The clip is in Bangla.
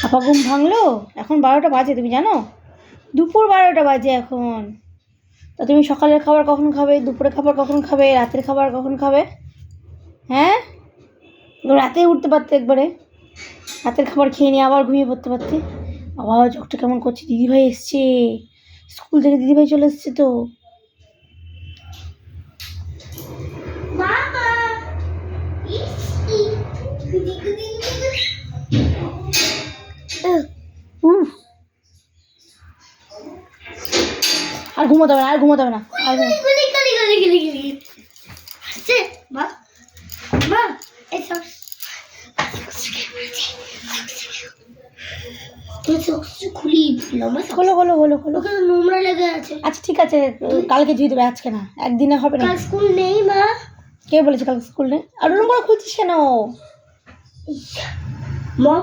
আপা ঘুম ভাঙলো? এখন 12টা বাজে, তুমি জানো? দুপুর 12টা বাজে এখন। তা তুমি সকালের খাবার কখন খাবে, দুপুরের খাবার কখন খাবে, রাতের খাবার কখন খাবে? হ্যাঁ, রাতে উঠতে পারতে একবারে, রাতের খাবার খেয়ে নিয়ে আবার ঘুমিয়ে পড়তে পারতে। বাবা চোখটা কেমন করছে, দিদিভাই এসছে, স্কুল থেকে দিদিভাই চলে এসছে তো। আর ঘুমোতে হবে না, আর ঘুমোতে হবে না, আর খোলো খোলো খোলো খোলো, নোংরা লেগে আছে। আচ্ছা ঠিক আছে, কালকে ধুয়ে দেবে, আজকে না, একদিনে হবে না। কাল স্কুল নেই মা। কে বলেছে কালকে স্কুল নেই? আর ওরকম করে খুঁজছিস কেন? মা